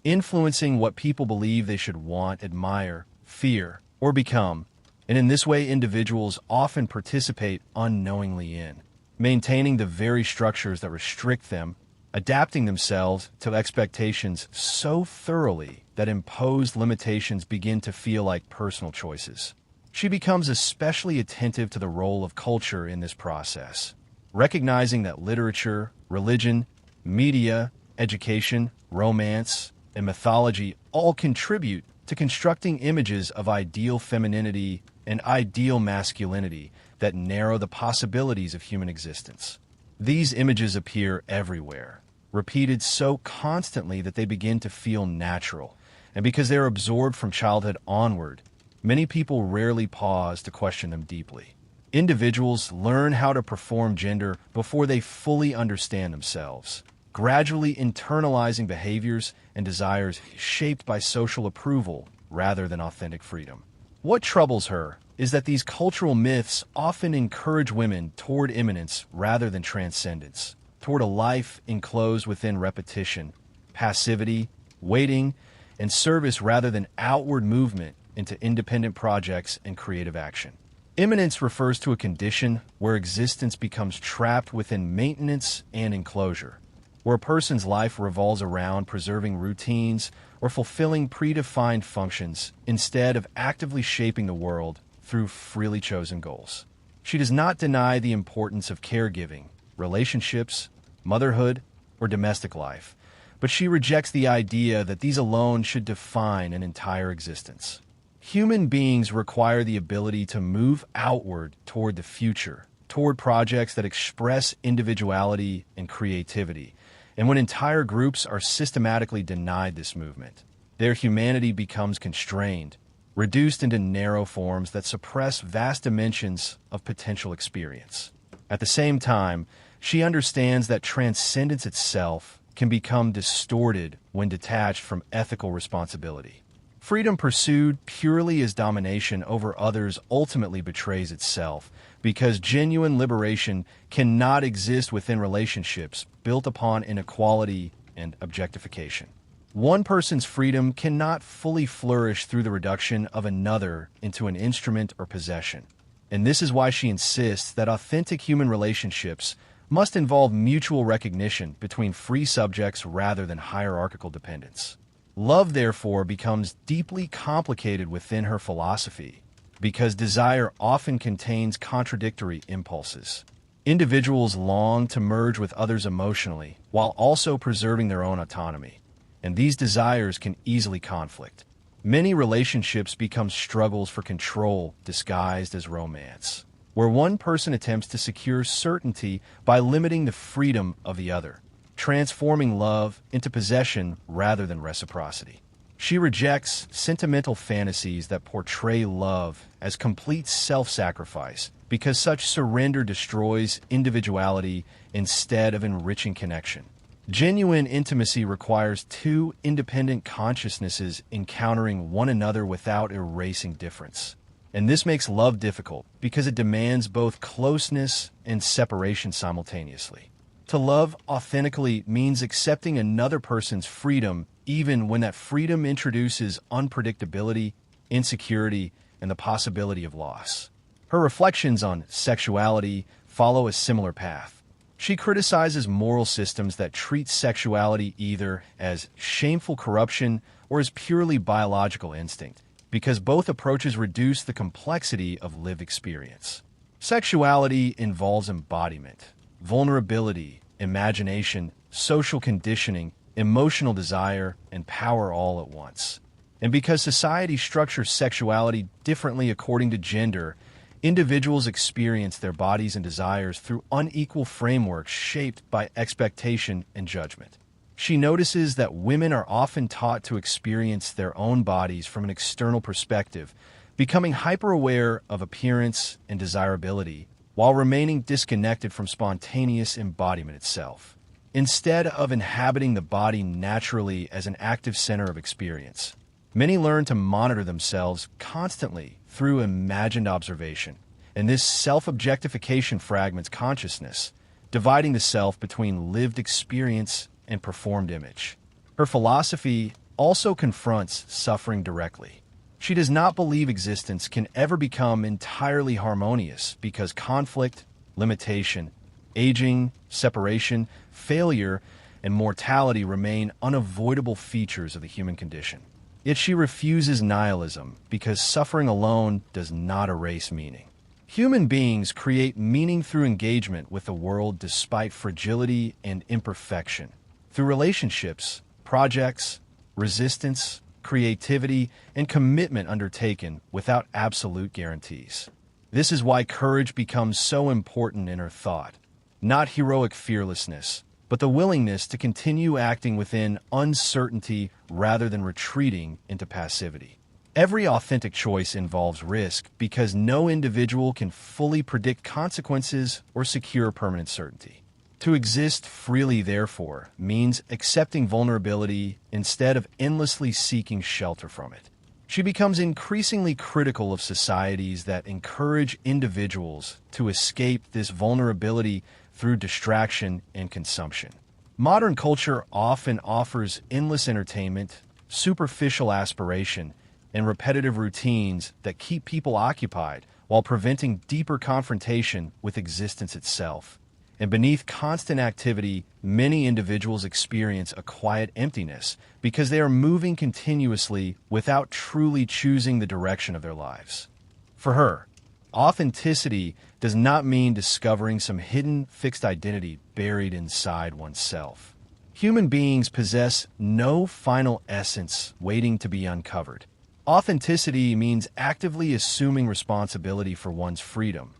influencing what people believe they should want, admire, fear, or become, and in this way individuals often participate unknowingly in, maintaining the very structures that restrict them, adapting themselves to expectations so thoroughly that imposed limitations begin to feel like personal choices. She becomes especially attentive to the role of culture in this process, recognizing that literature, religion, media, education, romance, and mythology all contribute to constructing images of ideal femininity and ideal masculinity that narrow the possibilities of human existence. These images appear everywhere, repeated so constantly that they begin to feel natural, and because they are absorbed from childhood onward, many people rarely pause to question them deeply. Individuals learn how to perform gender before they fully understand themselves, gradually internalizing behaviors and desires shaped by social approval rather than authentic freedom. What troubles her is that these cultural myths often encourage women toward immanence rather than transcendence, toward a life enclosed within repetition, passivity, waiting, and service rather than outward movement into independent projects and creative action. Immanence refers to a condition where existence becomes trapped within maintenance and enclosure, where a person's life revolves around preserving routines or fulfilling predefined functions instead of actively shaping the world through freely chosen goals. She does not deny the importance of caregiving, relationships, motherhood, or domestic life, but she rejects the idea that these alone should define an entire existence. Human beings require the ability to move outward toward the future, toward projects that express individuality and creativity. And when entire groups are systematically denied this movement, their humanity becomes constrained, reduced into narrow forms that suppress vast dimensions of potential experience. At the same time, she understands that transcendence itself can become distorted when detached from ethical responsibility. Freedom pursued purely as domination over others ultimately betrays itself, because genuine liberation cannot exist within relationships built upon inequality and objectification. One person's freedom cannot fully flourish through the reduction of another into an instrument or possession. And this is why she insists that authentic human relationships must involve mutual recognition between free subjects rather than hierarchical dependence. Love, therefore, becomes deeply complicated within her philosophy, because desire often contains contradictory impulses. Individuals long to merge with others emotionally while also preserving their own autonomy, and these desires can easily conflict. Many relationships become struggles for control disguised as romance, where one person attempts to secure certainty by limiting the freedom of the other, transforming love into possession rather than reciprocity. She rejects sentimental fantasies that portray love as complete self-sacrifice, because such surrender destroys individuality instead of enriching connection. Genuine intimacy requires two independent consciousnesses encountering one another without erasing difference. And this makes love difficult because it demands both closeness and separation simultaneously. To love authentically means accepting another person's freedom even when that freedom introduces unpredictability, insecurity, and the possibility of loss. Her reflections on sexuality follow a similar path. She criticizes moral systems that treat sexuality either as shameful corruption or as purely biological instinct, because both approaches reduce the complexity of lived experience. Sexuality involves embodiment, vulnerability, imagination, social conditioning, emotional desire, and power all at once. And because society structures sexuality differently according to gender, individuals experience their bodies and desires through unequal frameworks shaped by expectation and judgment. She notices that women are often taught to experience their own bodies from an external perspective, becoming hyper-aware of appearance and desirability, while remaining disconnected from spontaneous embodiment itself. Instead of inhabiting the body naturally as an active center of experience, many learn to monitor themselves constantly through imagined observation, and this self-objectification fragments consciousness, dividing the self between lived experience and performed image. Her philosophy also confronts suffering directly. She does not believe existence can ever become entirely harmonious because conflict, limitation, aging, separation, failure, and mortality remain unavoidable features of the human condition. Yet she refuses nihilism because suffering alone does not erase meaning. Human beings create meaning through engagement with the world despite fragility and imperfection. Through relationships, projects, resistance, creativity, and commitment undertaken without absolute guarantees. This is why courage becomes so important in her thought. Not heroic fearlessness, but the willingness to continue acting within uncertainty rather than retreating into passivity. Every authentic choice involves risk because no individual can fully predict consequences or secure permanent certainty. To exist freely, therefore, means accepting vulnerability instead of endlessly seeking shelter from it. She becomes increasingly critical of societies that encourage individuals to escape this vulnerability through distraction and consumption. Modern culture often offers endless entertainment, superficial aspiration, and repetitive routines that keep people occupied while preventing deeper confrontation with existence itself. And beneath constant activity, many individuals experience a quiet emptiness because they are moving continuously without truly choosing the direction of their lives. For her, authenticity does not mean discovering some hidden, fixed identity buried inside oneself. Human beings possess no final essence waiting to be uncovered. Authenticity means actively assuming responsibility for one's freedom,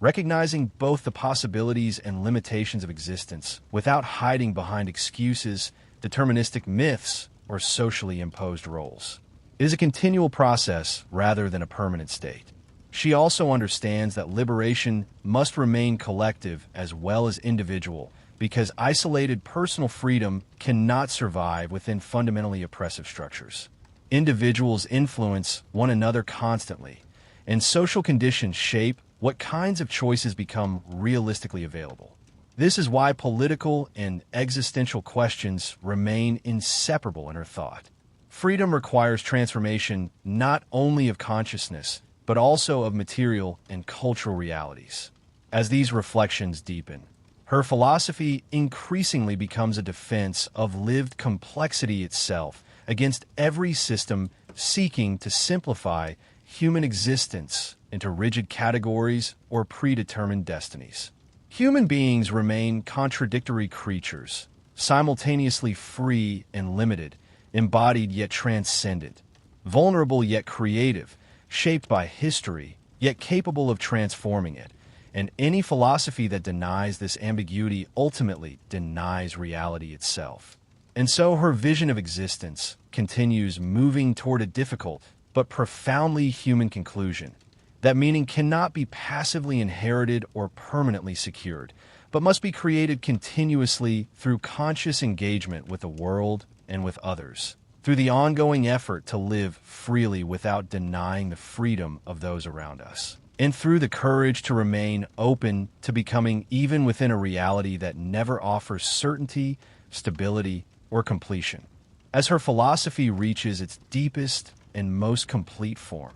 recognizing both the possibilities and limitations of existence without hiding behind excuses, deterministic myths, or socially imposed roles. It is a continual process rather than a permanent state. She also understands that liberation must remain collective as well as individual because isolated personal freedom cannot survive within fundamentally oppressive structures. Individuals influence one another constantly, and social conditions shape what kinds of choices become realistically available. This is why political and existential questions remain inseparable in her thought. Freedom requires transformation not only of consciousness, but also of material and cultural realities. As these reflections deepen, her philosophy increasingly becomes a defense of lived complexity itself against every system seeking to simplify human existence into rigid categories or predetermined destinies. Human beings remain contradictory creatures, simultaneously free and limited, embodied yet transcendent, vulnerable yet creative, shaped by history yet capable of transforming it. And any philosophy that denies this ambiguity ultimately denies reality itself. And so her vision of existence continues moving toward a difficult but profoundly human conclusion. That meaning cannot be passively inherited or permanently secured, but must be created continuously through conscious engagement with the world and with others, through the ongoing effort to live freely without denying the freedom of those around us, and through the courage to remain open to becoming even within a reality that never offers certainty, stability, or completion. As her philosophy reaches its deepest and most complete form,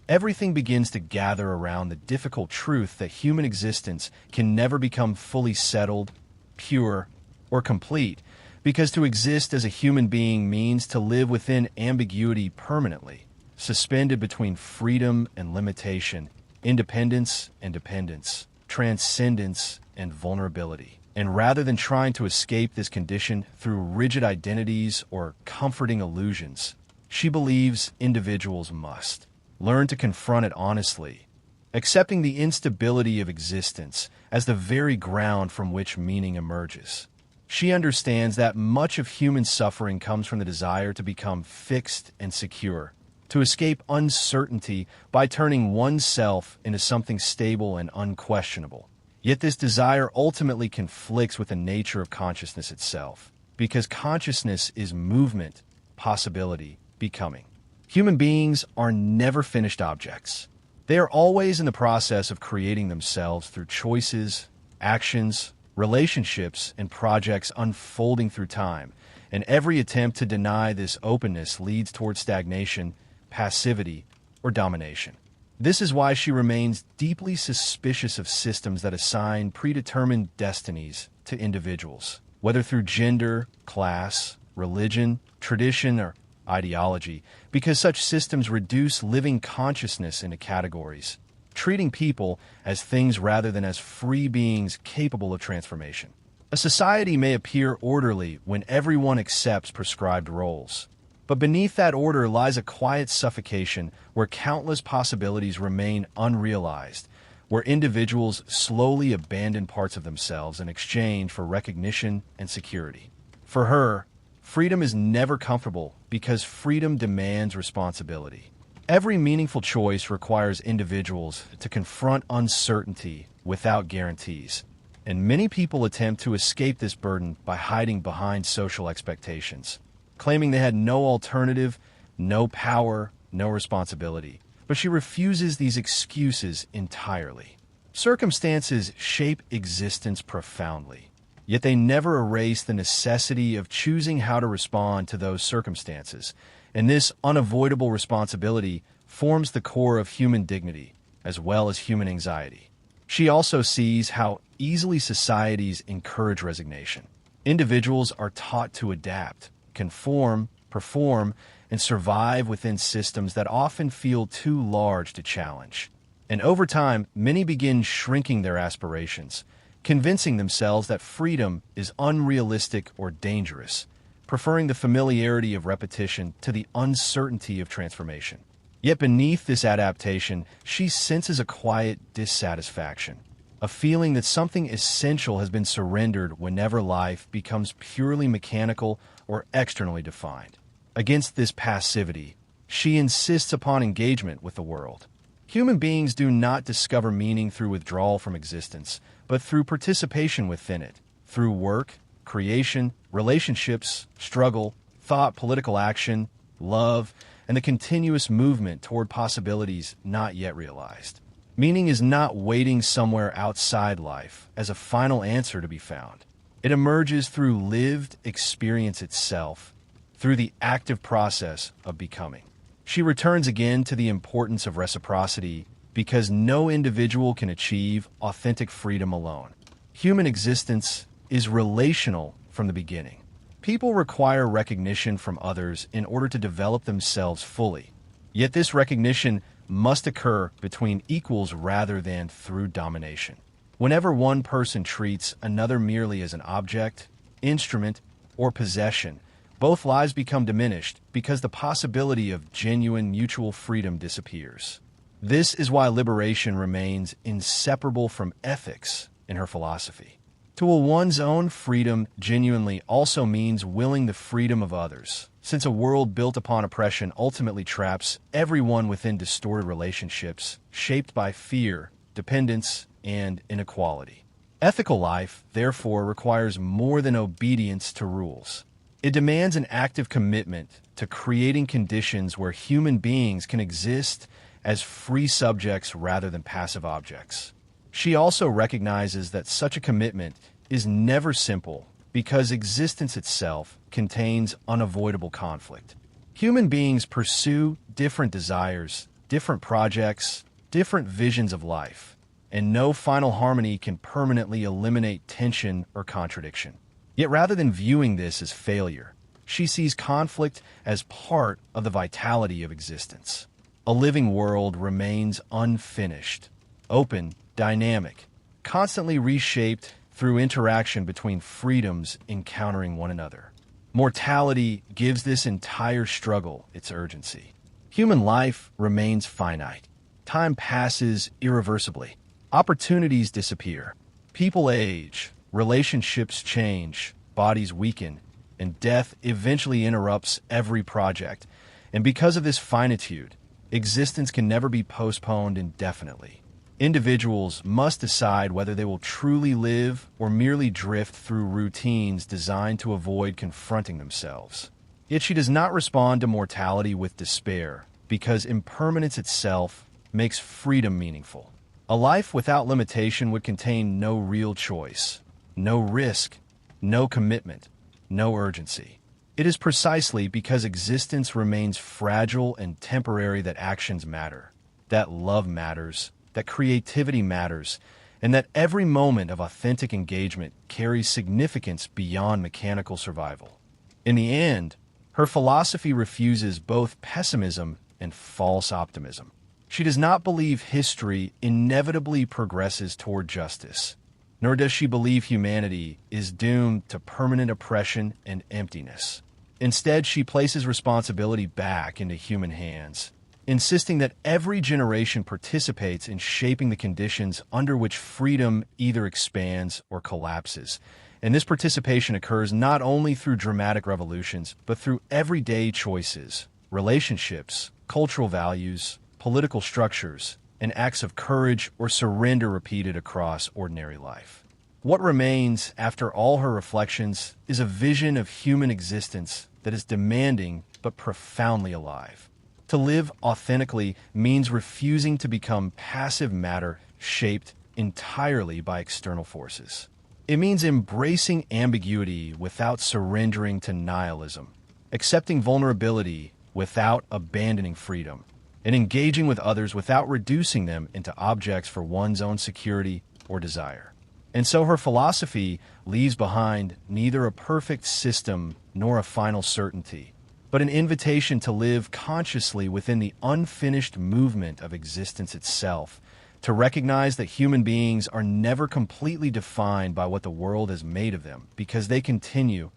everything begins to gather around the difficult truth that human existence can never become fully settled, pure, or complete, because to exist as a human being means to live within ambiguity permanently, suspended between freedom and limitation, independence and dependence, transcendence and vulnerability. And rather than trying to escape this condition through rigid identities or comforting illusions, she believes individuals must learn to confront it honestly, accepting the instability of existence as the very ground from which meaning emerges. She understands that much of human suffering comes from the desire to become fixed and secure, to escape uncertainty by turning oneself into something stable and unquestionable. Yet this desire ultimately conflicts with the nature of consciousness itself, because consciousness is movement, possibility, becoming. Human beings are never finished objects. They are always in the process of creating themselves through choices, actions, relationships, and projects unfolding through time, and every attempt to deny this openness leads toward stagnation, passivity, or domination. This is why she remains deeply suspicious of systems that assign predetermined destinies to individuals, whether through gender, class, religion, tradition, or ideology, because such systems reduce living consciousness into categories, treating people as things rather than as free beings capable of transformation. A society may appear orderly when everyone accepts prescribed roles, but beneath that order lies a quiet suffocation where countless possibilities remain unrealized, where individuals slowly abandon parts of themselves in exchange for recognition and security. For her, freedom is never comfortable because freedom demands responsibility. Every meaningful choice requires individuals to confront uncertainty without guarantees, and many people attempt to escape this burden by hiding behind social expectations, claiming they had no alternative, no power, no responsibility. But she refuses these excuses entirely. Circumstances shape existence profoundly, yet they never erase the necessity of choosing how to respond to those circumstances, and this unavoidable responsibility forms the core of human dignity as well as human anxiety. She also sees how easily societies encourage resignation. Individuals are taught to adapt, conform, perform, and survive within systems that often feel too large to challenge. And over time, many begin shrinking their aspirations, convincing themselves that freedom is unrealistic or dangerous, preferring the familiarity of repetition to the uncertainty of transformation. Yet beneath this adaptation, she senses a quiet dissatisfaction, a feeling that something essential has been surrendered whenever life becomes purely mechanical or externally defined. Against this passivity, she insists upon engagement with the world. Human beings do not discover meaning through withdrawal from existence, but through participation within it, through work, creation, relationships, struggle, thought, political action, love, and the continuous movement toward possibilities not yet realized. Meaning is not waiting somewhere outside life as a final answer to be found. It emerges through lived experience itself, through the active process of becoming. She returns again to the importance of reciprocity because no individual can achieve authentic freedom alone. Human existence is relational from the beginning. People require recognition from others in order to develop themselves fully. Yet this recognition must occur between equals rather than through domination. Whenever one person treats another merely as an object, instrument, or possession, both lives become diminished because the possibility of genuine mutual freedom disappears. This is why liberation remains inseparable from ethics in her philosophy. To will one's own freedom genuinely also means willing the freedom of others, since a world built upon oppression ultimately traps everyone within distorted relationships shaped by fear, dependence, and inequality. Ethical life, therefore, requires more than obedience to rules. It demands an active commitment to creating conditions where human beings can exist as free subjects rather than passive objects. She also recognizes that such a commitment is never simple because existence itself contains unavoidable conflict. Human beings pursue different desires, different projects, different visions of life, and no final harmony can permanently eliminate tension or contradiction. Yet rather than viewing this as failure, she sees conflict as part of the vitality of existence. A living world remains unfinished, open, dynamic, constantly reshaped through interaction between freedoms encountering one another. Mortality gives this entire struggle its urgency. Human life remains finite. Time passes irreversibly. Opportunities disappear. People age. Relationships change. Bodies weaken. And death eventually interrupts every project. And because of this finitude, existence can never be postponed indefinitely. Individuals must decide whether they will truly live or merely drift through routines designed to avoid confronting themselves. Yet she does not respond to mortality with despair, because impermanence itself makes freedom meaningful. A life without limitation would contain no real choice, no risk, no commitment, no urgency. It is precisely because existence remains fragile and temporary that actions matter, that love matters, that creativity matters, and that every moment of authentic engagement carries significance beyond mechanical survival. In the end, Her philosophy refuses both pessimism and false optimism. She does not believe history inevitably progresses toward justice, nor does she believe humanity is doomed to permanent oppression and emptiness. Instead, she places responsibility back into human hands, insisting that every generation participates in shaping the conditions under which freedom either expands or collapses. And this participation occurs not only through dramatic revolutions, but through everyday choices, relationships, cultural values, political structures, and acts of courage or surrender repeated across ordinary life. What remains after all her reflections is a vision of human existence that is demanding but profoundly alive. To live authentically means refusing to become passive matter shaped entirely by external forces. It means embracing ambiguity without surrendering to nihilism, accepting vulnerability without abandoning freedom, and engaging with others without reducing them into objects for one's own security or desire. And so her philosophy leaves behind neither a perfect system nor a final certainty, but an invitation to live consciously within the unfinished movement of existence itself, to recognize that human beings are never completely defined by what the world has made of them, because they continue,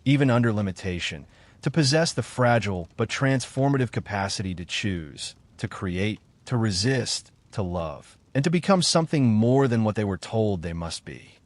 even under limitation, to possess the fragile but transformative capacity to choose, to create, to resist, to love, and to become something more than what they were told they must be.